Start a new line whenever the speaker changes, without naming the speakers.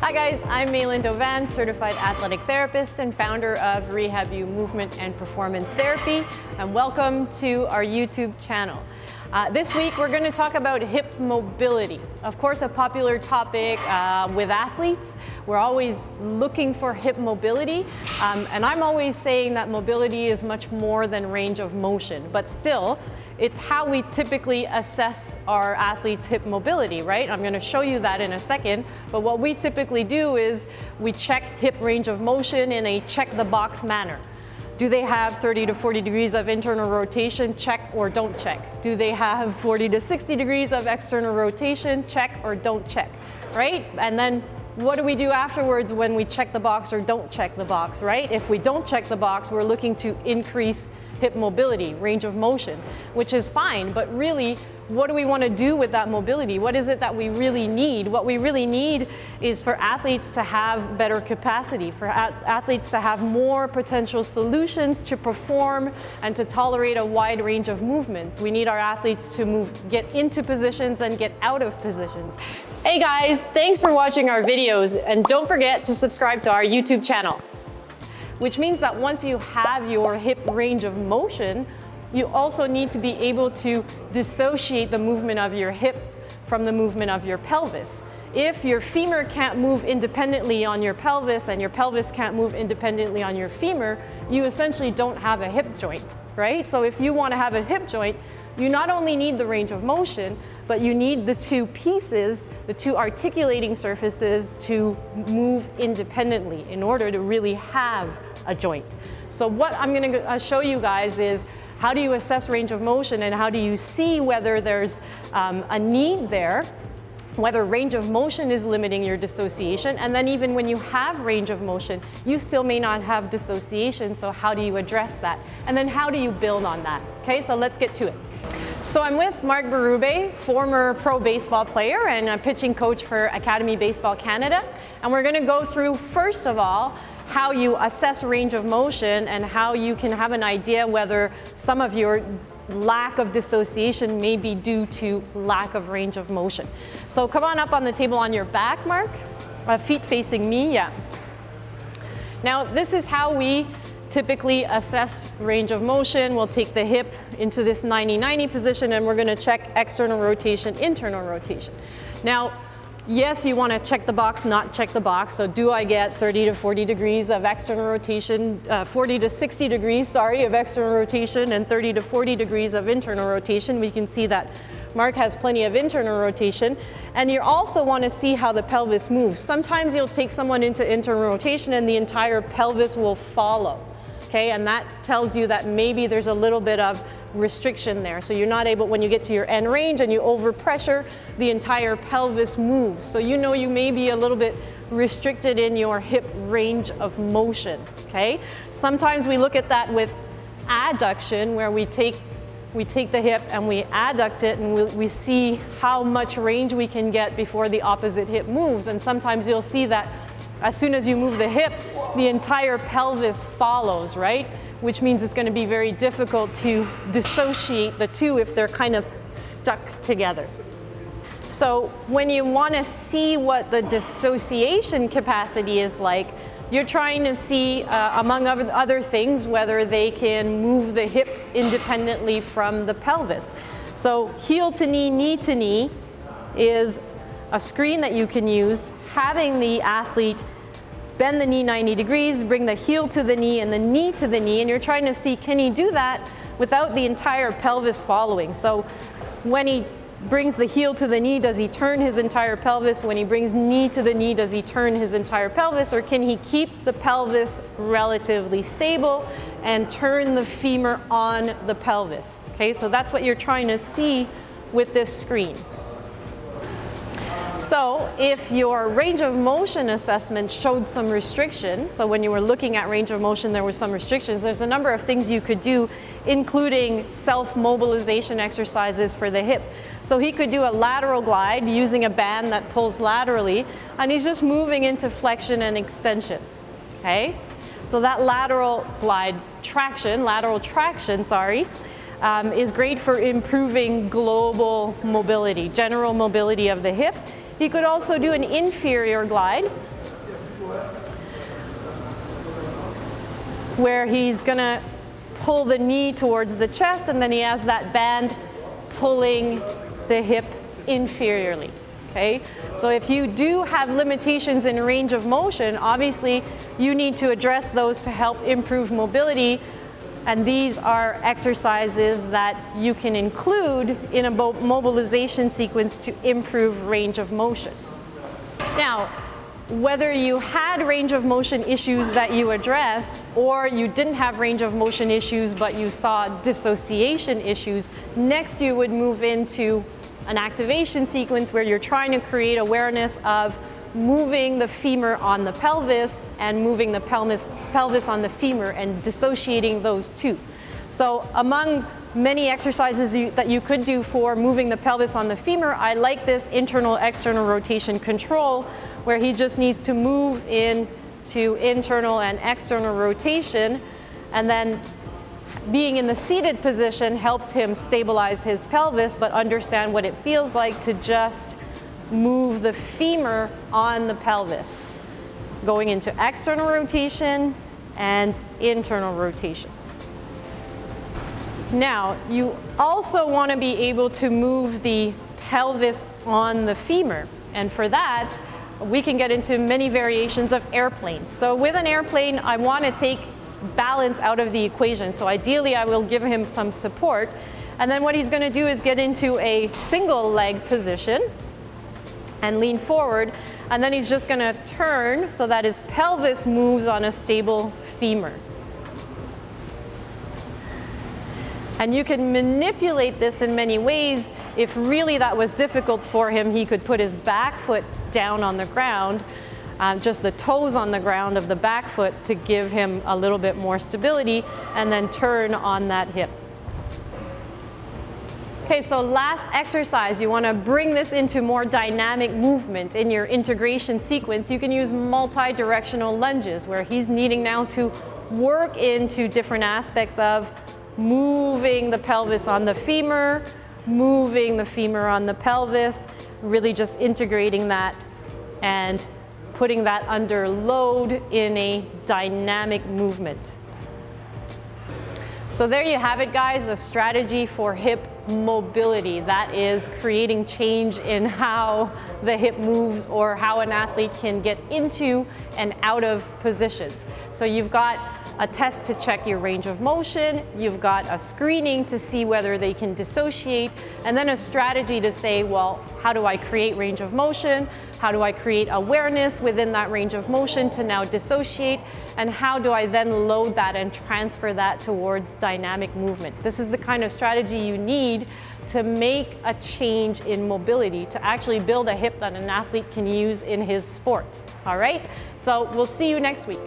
Hi guys, I'm Maylin Dovan, certified athletic therapist and founder of Rehab-U Movement and Performance Therapy, and welcome to our YouTube channel. This week we're going to talk about hip mobility. Of course, a popular topic with athletes. We're always looking for hip mobility, and I'm always saying that mobility is much more than range of motion, but still, it's how we typically assess our athletes' hip mobility, right? I'm going to show you that in a second, but what we typically do is we check hip range of motion in a check-the-box manner. Do they have 30 to 40 degrees of internal rotation? Check or don't check. Do they have 40 to 60 degrees of external rotation? Check or don't check, right? And then what do we do afterwards when we check the box or don't check the box, right? If we don't check the box, we're looking to increase hip mobility, range of motion, which is fine, but really, what do we want to do with that mobility? What is it that we really need? What we really need is for athletes to have better capacity, for athletes to have more potential solutions to perform and to tolerate a wide range of movements. We need our athletes to get into positions and get out of positions. Hey guys, thanks for watching our videos, and don't forget to subscribe to our YouTube channel. Which means that once you have your hip range of motion, you also need to be able to dissociate the movement of your hip from the movement of your pelvis. If your femur can't move independently on your pelvis and your pelvis can't move independently on your femur, you essentially don't have a hip joint, right? So if you want to have a hip joint, you not only need the range of motion, but you need the two pieces, the two articulating surfaces to move independently in order to really have a joint. So what I'm going to show you guys is how do you assess range of motion and how do you see whether there's a need there, whether range of motion is limiting your dissociation, and then even when you have range of motion, you still may not have dissociation, so how do you address that? And then how do you build on that? Okay, so let's get to it. So I'm with Mark Berube, former pro baseball player and a pitching coach for Academy Baseball Canada. And we're going to go through, first of all, how you assess range of motion and how you can have an idea whether some of your lack of dissociation may be due to lack of range of motion. So come on up on the table on your back, Mark. Feet facing me, yeah. Now, this is how we typically assess range of motion. We'll take the hip into this 90-90 position and we're going to check external rotation, internal rotation. Now, yes, you want to check the box, not check the box. So do I get 30 to 40 degrees of external rotation, 40 to 60 degrees, sorry, of external rotation and 30 to 40 degrees of internal rotation? We can see that Mark has plenty of internal rotation. And you also want to see how the pelvis moves. Sometimes you'll take someone into internal rotation and the entire pelvis will follow. Okay, and that tells you that maybe there's a little bit of restriction there. So you're not able, when you get to your end range and you overpressure, the entire pelvis moves. So you know you may be a little bit restricted in your hip range of motion. Okay, sometimes we look at that with adduction, where we take the hip and we adduct it and we see how much range we can get before the opposite hip moves. And sometimes you'll see that as soon as you move the hip, the entire pelvis follows, right? Which means it's going to be very difficult to dissociate the two if they're kind of stuck together. So when you want to see what the dissociation capacity is like, you're trying to see, among other things, whether they can move the hip independently from the pelvis. So heel to knee is a screen that you can use, having the athlete bend the knee 90 degrees, bring the heel to the knee and the knee to the knee, and you're trying to see, can he do that without the entire pelvis following? So when he brings the heel to the knee, does he turn his entire pelvis? When he brings knee to the knee, does he turn his entire pelvis? Or can he keep the pelvis relatively stable and turn the femur on the pelvis? Okay, so that's what you're trying to see with this screen. So if your range of motion assessment showed some restriction, so when you were looking at range of motion there were some restrictions, there's a number of things you could do, including self-mobilization exercises for the hip. So he could do a lateral glide using a band that pulls laterally, and he's just moving into flexion and extension, okay? So that lateral traction, is great for improving global mobility, general mobility of the hip. He could also do an inferior glide. where he's gonna pull the knee towards the chest, and then he has that band pulling the hip inferiorly. Okay? So if you do have limitations in range of motion, obviously you need to address those to help improve mobility, and these are exercises that you can include in a mobilization sequence to improve range of motion. Now, whether you had range of motion issues that you addressed, or you didn't have range of motion issues but you saw dissociation issues, next you would move into an activation sequence where you're trying to create awareness of moving the femur on the pelvis and moving the pelvis on the femur and dissociating those two. So among many exercises that you could do for moving the pelvis on the femur, I like this internal-external rotation control, where he just needs to move into internal and external rotation, and then being in the seated position helps him stabilize his pelvis, but understand what it feels like to just move the femur on the pelvis, going into external rotation and internal rotation. Now, you also want to be able to move the pelvis on the femur, and for that, we can get into many variations of airplanes. So with an airplane, I want to take balance out of the equation. So ideally, I will give him some support. And then what he's going to do is get into a single leg position and lean forward. And then he's just going to turn so that his pelvis moves on a stable femur. And you can manipulate this in many ways. If really that was difficult for him, he could put his back foot down on the ground, just the toes on the ground of the back foot to give him a little bit more stability, and then turn on that hip. Okay, so last exercise, you want to bring this into more dynamic movement in your integration sequence. You can use multi-directional lunges, where he's needing now to work into different aspects of moving the pelvis on the femur, moving the femur on the pelvis, really just integrating that and putting that under load in a dynamic movement. So there you have it, guys, a strategy for hip mobility. That is creating change in how the hip moves, or how an athlete can get into and out of positions. So you've got a test to check your range of motion, you've got a screening to see whether they can dissociate, and then a strategy to say, well, how do I create range of motion? How do I create awareness within that range of motion to now dissociate? And how do I then load that and transfer that towards dynamic movement? This is the kind of strategy you need to make a change in mobility, to actually build a hip that an athlete can use in his sport. All right? So we'll see you next week.